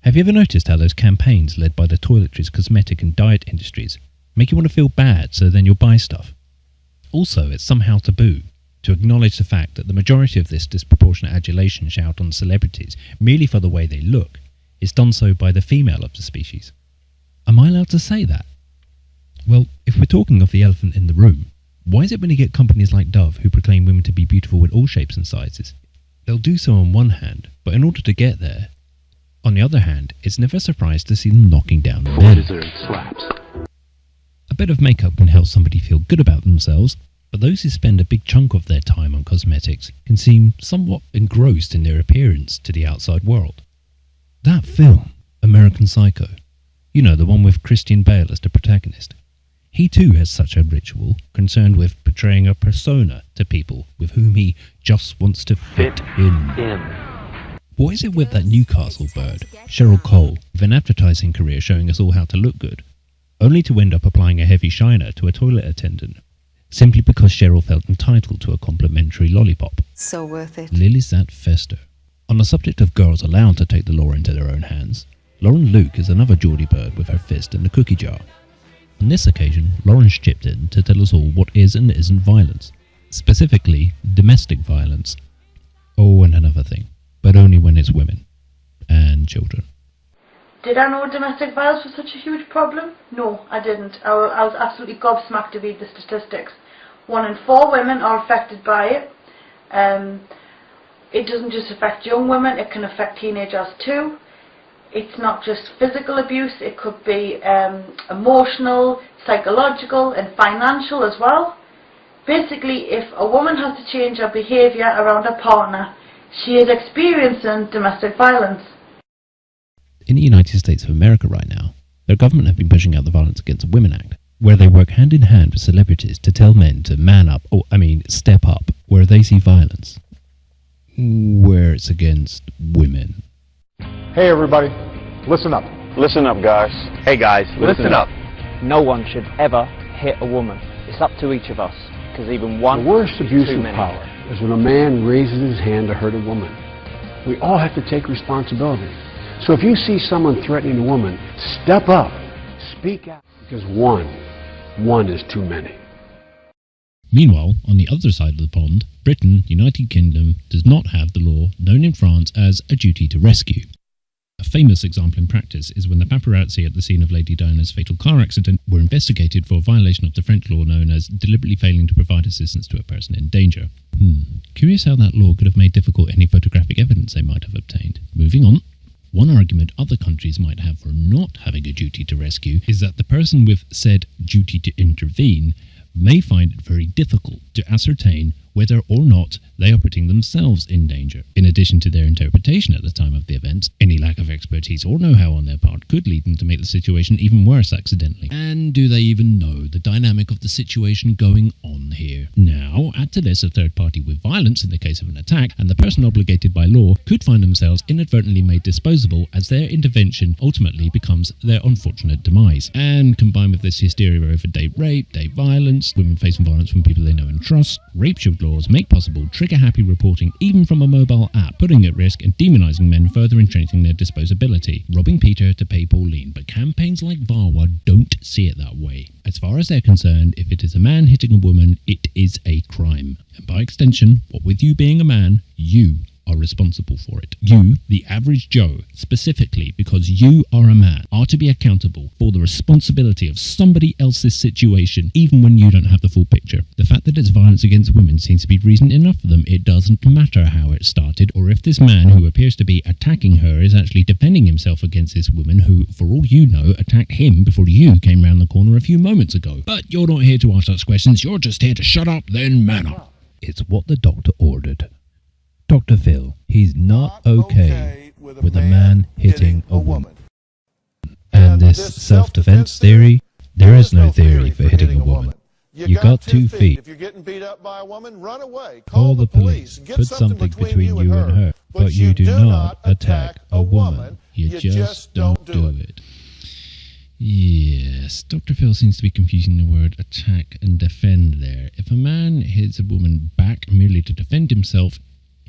Have you ever noticed how those campaigns led by the toiletries, cosmetic and diet industries make you want to feel bad, so then you'll buy stuff? Also, it's somehow taboo to acknowledge the fact that the majority of this disproportionate adulation shout on celebrities merely for the way they look is done so by the female of the species. Am I allowed to say that? Well, if we're talking of the elephant in the room, why is it when you get companies like Dove who proclaim women to be beautiful in all shapes and sizes? They'll do so on one hand, but in order to get there, on the other hand, it's never a surprise to see them knocking down men. Slaps. A bit of makeup can help somebody feel good about themselves, but those who spend a big chunk of their time on cosmetics can seem somewhat engrossed in their appearance to the outside world. That film, American Psycho, you know, the one with Christian Bale as the protagonist, he too has such a ritual concerned with portraying a persona to people with whom he just wants to fit in. What is it with that Newcastle bird, Cheryl Cole, with an advertising career showing us all how to look good, only to end up applying a heavy shiner to a toilet attendant, simply because Cheryl felt entitled to a complimentary lollipop? So worth it. Lilizat Fester. On the subject of girls allowed to take the law into their own hands, Lauren Luke is another Geordie bird with her fist in the cookie jar. On this occasion, Lauren's chipped in to tell us all what is and isn't violence, specifically domestic violence. Oh, and another thing, but only when it's women and children. Did I know domestic violence was such a huge problem? No, I didn't. I was absolutely gobsmacked to read the statistics. 1 in 4 women are affected by it. It doesn't just affect young women, it can affect teenagers too. It's not just physical abuse, it could be emotional, psychological and financial as well. Basically, if a woman has to change her behaviour around her partner, she is experiencing domestic violence. In the United States of America right now, their government have been pushing out the Violence Against Women Act, where they work hand in hand with celebrities to tell men to man up, step up, where they see violence, where it's against women. Hey everybody, listen up. Listen up, guys. Hey guys, listen up. No one should ever hit a woman. It's up to each of us, because even one The worst is abuse too of many. power is when a man raises his hand to hurt a woman. We all have to take responsibility. So if you see someone threatening a woman, step up, speak out, because one is too many. Meanwhile, on the other side of the pond, Britain, United Kingdom, does not have the law known in France as a duty to rescue. A famous example in practice is when the paparazzi at the scene of Lady Diana's fatal car accident were investigated for a violation of the French law known as deliberately failing to provide assistance to a person in danger. Curious how that law could have made difficult any photographic evidence they might have obtained. Moving on. One argument other countries might have for not having a duty to rescue is that the person with said duty to intervene may find it very difficult to ascertain whether or not they are putting themselves in danger. In addition to their interpretation at the time of the event, any lack of expertise or know-how on their part could lead them to make the situation even worse accidentally. And do they even know the dynamic of the situation going on here? Now, add to this a third party with violence in the case of an attack, and the person obligated by law could find themselves inadvertently made disposable as their intervention ultimately becomes their unfortunate demise. And combined with this hysteria over date rape, date violence, women facing violence from people they know and trust, rape shield laws make possible trigger-happy reporting even from a mobile app, putting at risk and demonising men, further entrenching their disposability. Robbing Peter to pay Pauline, but campaigns like VAWA don't see it that way. As far as they're concerned, if it is a man hitting a woman, it is a crime. And by extension, what with you being a man, you are responsible for it. You, the average Joe, specifically because you are a man, are to be accountable for the responsibility of somebody else's situation, even when you don't have the full picture. The fact that it's violence against women seems to be reason enough for them. It doesn't matter how it started, or if this man who appears to be attacking her is actually defending himself against this woman who, for all you know, attacked him before you came round the corner a few moments ago. But you're not here to ask us questions, you're just here to shut up, then man up. It's what the doctor ordered. Dr. Phil, he's not okay with a man hitting a woman. And this self-defense theory, there is no theory for hitting a woman. You got 2 feet. If you're getting beat up by a woman, run away. Call the police. Put something between you and her. But you do not attack a woman. You just don't do it. Yes, Dr. Phil seems to be confusing the word attack and defend there. If a man hits a woman back merely to defend himself,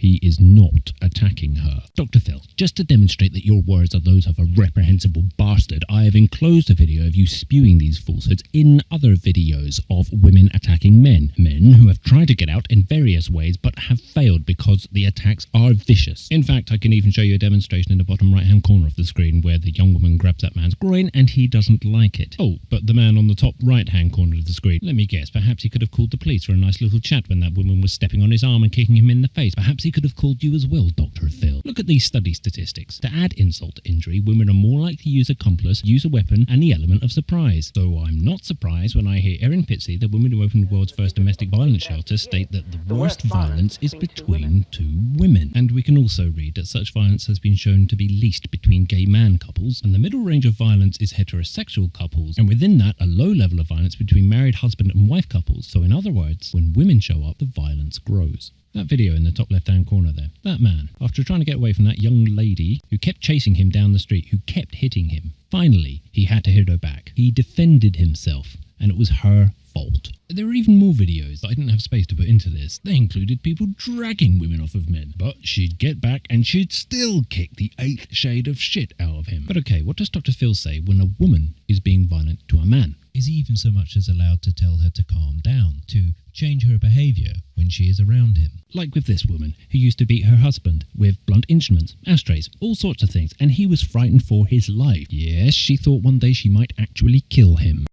he is not attacking her. Dr. Phil, just to demonstrate that your words are those of a reprehensible bastard, I have enclosed a video of you spewing these falsehoods in other videos of women attacking men. Men who have tried to get out in various ways but have failed because the attacks are vicious. In fact, I can even show you a demonstration in the bottom right hand corner of the screen where the young woman grabs that man's groin and he doesn't like it. Oh, but the man on the top right hand corner of the screen, let me guess, perhaps he could have called the police for a nice little chat when that woman was stepping on his arm and kicking him in the face. Perhaps he could have called you as well, Dr. Phil. Look at these study statistics. To add insult to injury, women are more likely to use accomplice, use a weapon, and the element of surprise. So I'm not surprised when I hear Erin Pitsey, the woman who opened the world's first domestic violence shelter, state that the worst violence is between two women. And we can also read that such violence has been shown to be least between gay man couples, and the middle range of violence is heterosexual couples, and within that a low level of violence between married husband and wife couples. So in other words, when women show up, the violence grows. That video in the top left hand corner there, that man, after trying to get away from that young lady who kept chasing him down the street, who kept hitting him, finally he had to hit her back. He defended himself, and it was her fault. There are even more videos that I didn't have space to put into this. They included people dragging women off of men, but she'd get back and she'd still kick the 8th shade of shit out of him. But okay, what does Dr. Phil say when a woman is being violent to a man? Is he even so much as allowed to tell her to calm down, to change her behaviour when she is around him? Like with this woman, who used to beat her husband with blunt instruments, ashtrays, all sorts of things, and he was frightened for his life. Yes, she thought one day she might actually kill him.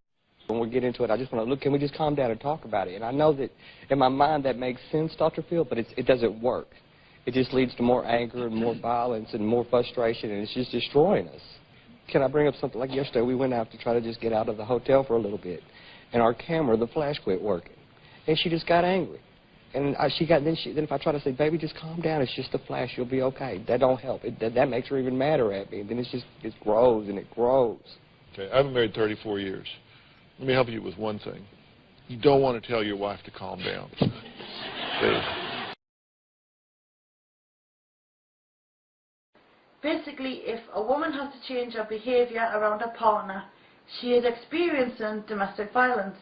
When we get into it, I just want to look, can we just calm down and talk about it? And I know that in my mind that makes sense, Dr. Phil, but it doesn't work. It just leads to more anger and more violence and more frustration, and it's just destroying us. Can I bring up something like yesterday? We went out to try to just get out of the hotel for a little bit, and our camera, the flash quit working, and she just got angry. And then if I try to say, baby, just calm down, it's just a flash, you'll be okay. That don't help. That makes her even madder at me. And then it grows and it grows. Okay, I've been married 34 years. Let me help you with one thing. You don't want to tell your wife to calm down. See? Basically, if a woman has to change her behaviour around her partner, she is experiencing domestic violence.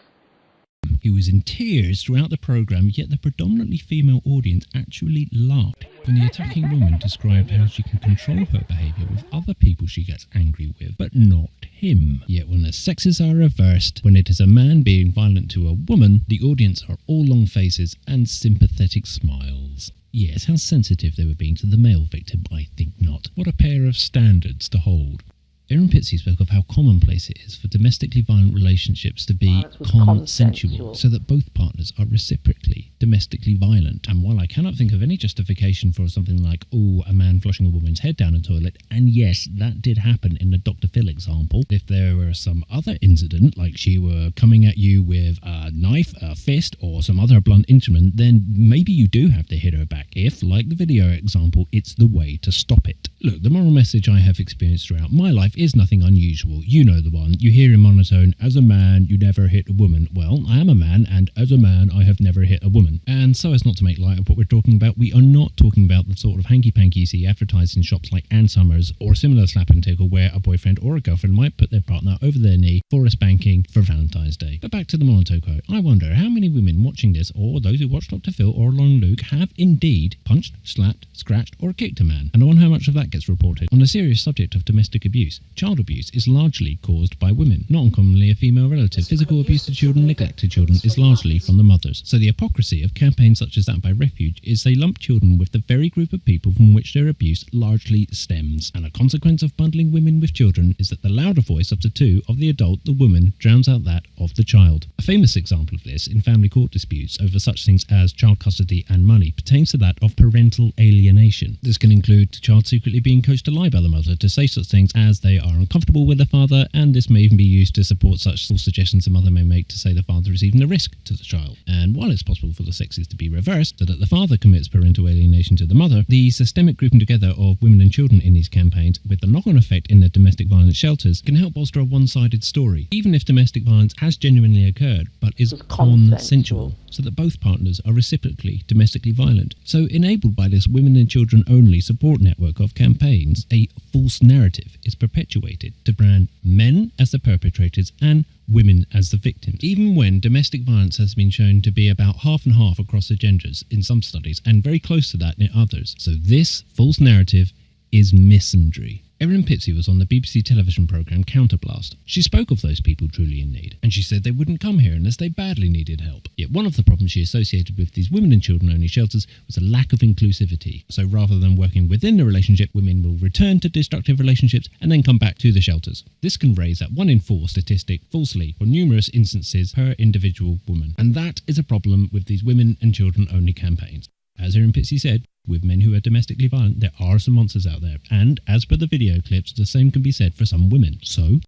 He was in tears throughout the programme, yet the predominantly female audience actually laughed when the attacking woman described how she can control her behaviour with other people she gets angry with, but not him. Yet when the sexes are reversed, when it is a man being violent to a woman, the audience are all long faces and sympathetic smiles. Yes, how sensitive they were being to the male victim, I think not. What a pair of standards to hold. Erin Pitsey spoke of how commonplace it is for domestically violent relationships to be consensual, so that both partners are reciprocally domestically violent. And while I cannot think of any justification for something like, oh, a man flushing a woman's head down a toilet, and yes, that did happen in the Dr. Phil example, if there were some other incident, like she were coming at you with a knife, a fist, or some other blunt instrument, then maybe you do have to hit her back, if, like the video example, it's the way to stop it. Look, the moral message I have experienced throughout my life is nothing unusual. You know the one. You hear in monotone, as a man, you never hit a woman. Well, I am a man, and as a man, I have never hit a woman. And so as not to make light of what we're talking about, we are not talking about the sort of hanky-panky you see advertised in shops like Ann Summers or similar slap and tickle where a boyfriend or a girlfriend might put their partner over their knee for a spanking for Valentine's Day. But back to the monotone. I wonder how many women watching this, or those who watch Dr. Phil or Long Luke, have indeed punched, slapped, scratched, or kicked a man. And I wonder how much of that gets reported. On the serious subject of domestic abuse, child abuse is largely caused by women, not uncommonly a female relative. Physical abuse to children, neglect to children is largely from the mothers. So the hypocrisy of campaigns such as that by Refuge is they lump children with the very group of people from which their abuse largely stems. And a consequence of bundling women with children is that the louder voice of the two, of the adult, the woman, drowns out that of the child. A famous example of this in family court disputes over such things as child custody and money pertains to that of parental alienation. This can include the child secretly being coached to lie by the mother, to say such things as they are uncomfortable with the father, and this may even be used to support such false suggestions the mother may make to say the father is even a risk to the child. And while it's possible for the sexes to be reversed, so that the father commits parental alienation to the mother, the systemic grouping together of women and children in these campaigns, with the knock-on effect in the domestic violence shelters, can help bolster a one-sided story, even if domestic violence has genuinely occurred, but is consensual. so that both partners are reciprocally domestically violent. So, enabled by this women and children only support network of campaigns, a false narrative is perpetuated to brand men as the perpetrators and women as the victims, even when domestic violence has been shown to be about half and half across the genders in some studies and very close to that in others. So this false narrative is misandry. Erin Pitsey was on the BBC television programme Counterblast. She spoke of those people truly in need, and she said they wouldn't come here unless they badly needed help. Yet one of the problems she associated with these women and children only shelters was a lack of inclusivity. So rather than working within the relationship, women will return to destructive relationships and then come back to the shelters. This can raise that 1 in 4 statistic falsely for numerous instances per individual woman. And that is a problem with these women and children only campaigns. As Erin Pitsey said, with men who are domestically violent, there are some monsters out there, and as per the video clips, the same can be said for some women. So,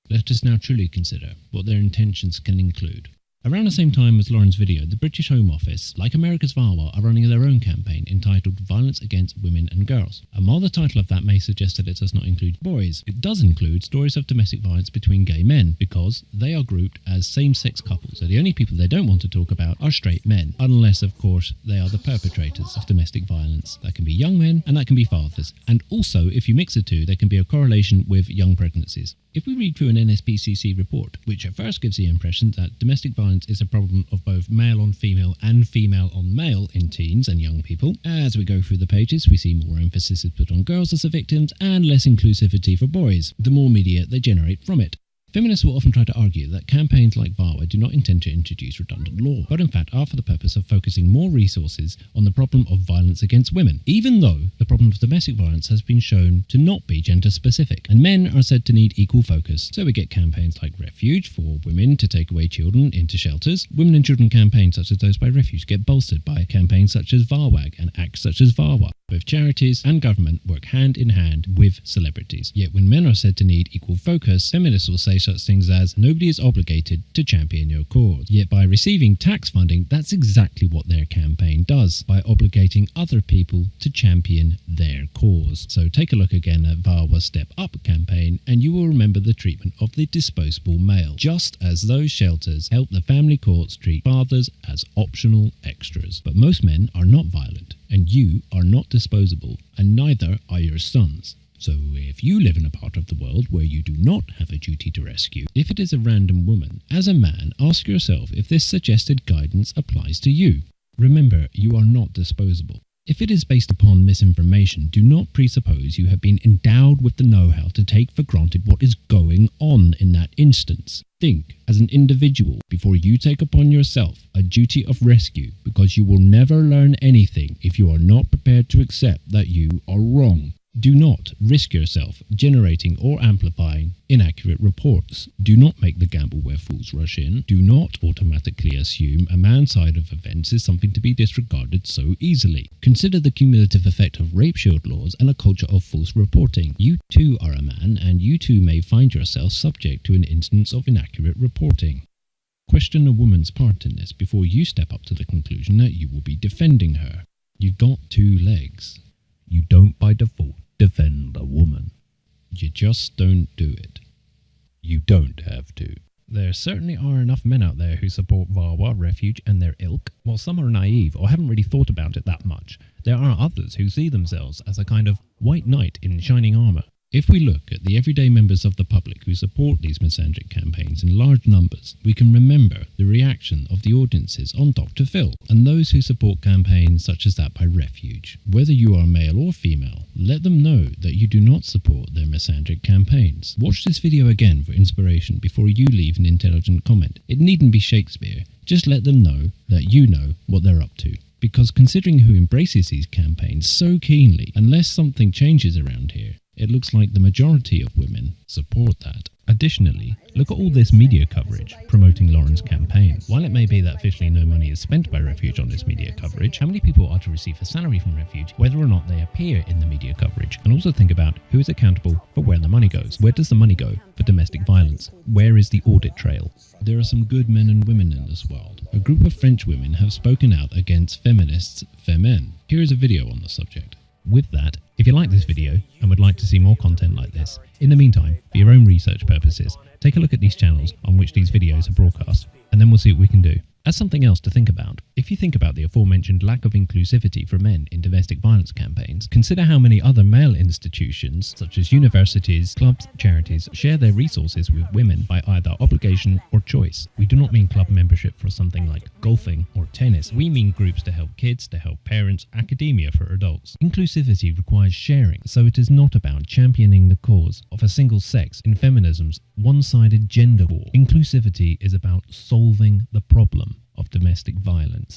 let us now truly consider what their intentions can include. Around the same time as Lauren's video, the British Home Office, like America's VAWA, are running their own campaign entitled Violence Against Women and Girls. And while the title of that may suggest that it does not include boys, it does include stories of domestic violence between gay men, because they are grouped as same-sex couples. So the only people they don't want to talk about are straight men, unless, of course, they are the perpetrators of domestic violence. That can be young men, and that can be fathers. And also, if you mix the two, there can be a correlation with young pregnancies. If we read through an NSPCC report, which at first gives the impression that domestic violence is a problem of both male on female and female on male in teens and young people, as we go through the pages we see more emphasis is put on girls as the victims and less inclusivity for boys, the more media they generate from it. Feminists will often try to argue that campaigns like VAWA do not intend to introduce redundant law, but in fact are for the purpose of focusing more resources on the problem of violence against women, even though the problem of domestic violence has been shown to not be gender-specific, and men are said to need equal focus. So we get campaigns like Refuge for women to take away children into shelters. Women and children campaigns such as those by Refuge get bolstered by campaigns such as VAWAG and acts such as VAWA. Both charities and government work hand in hand with celebrities. Yet when men are said to need equal focus, feminists will say such things as, nobody is obligated to champion your cause. Yet by receiving tax funding, that's exactly what their campaign does, by obligating other people to champion their cause. So take a look again at VAWA's Step Up campaign, and you will remember the treatment of the disposable male, just as those shelters help the family courts treat fathers as optional extras. But most men are not violent, and you are not disposable, and neither are your sons. So if you live in a part of the world where you do not have a duty to rescue, if it is a random woman, as a man, ask yourself if this suggested guidance applies to you. Remember, you are not disposable. If it is based upon misinformation, do not presuppose you have been endowed with the know-how to take for granted what is going on in that instance. Think as an individual before you take upon yourself a duty of rescue, because you will never learn anything if you are not prepared to accept that you are wrong. Do not risk yourself generating or amplifying inaccurate reports. Do not make the gamble where fools rush in. Do not automatically assume a man's side of events is something to be disregarded so easily. Consider the cumulative effect of rape shield laws and a culture of false reporting. You too are a man, and you too may find yourself subject to an instance of inaccurate reporting. Question a woman's part in this before you step up to the conclusion that you will be defending her. You got 2 legs. You don't by default defend a woman. You just don't do it. You don't have to. There certainly are enough men out there who support VAWA, Refuge and their ilk. While some are naive or haven't really thought about it that much, there are others who see themselves as a kind of white knight in shining armour. If we look at the everyday members of the public who support these misandric campaigns in large numbers, we can remember the reaction of the audiences on Dr. Phil and those who support campaigns such as that by Refuge. Whether you are male or female, let them know that you do not support their misandric campaigns. Watch this video again for inspiration before you leave an intelligent comment. It needn't be Shakespeare, just let them know that you know what they're up to. Because considering who embraces these campaigns so keenly, unless something changes around here, it looks like the majority of women support that. Additionally, look at all this media coverage promoting Lauren's campaign. While it may be that officially no money is spent by Refuge on this media coverage, how many people are to receive a salary from Refuge whether or not they appear in the media coverage? And also think about who is accountable for where the money goes. Where does the money go for domestic violence? Where is the audit trail? There are some good men and women in this world. A group of French women have spoken out against feminists Femen. Here is a video on the subject. With that, if you like this video and would like to see more content like this, in the meantime, for your own research purposes, take a look at these channels on which these videos are broadcast, and then we'll see what we can do. As something else to think about, if you think about the aforementioned lack of inclusivity for men in domestic violence campaigns, consider how many other male institutions, such as universities, clubs, charities, share their resources with women by either obligation or choice. We do not mean club membership for something like golfing or tennis. We mean groups to help kids, to help parents, academia for adults. Inclusivity requires sharing, so it is not about championing the cause of a single sex in feminism's one-sided gender war. Inclusivity is about solving the problem of domestic violence.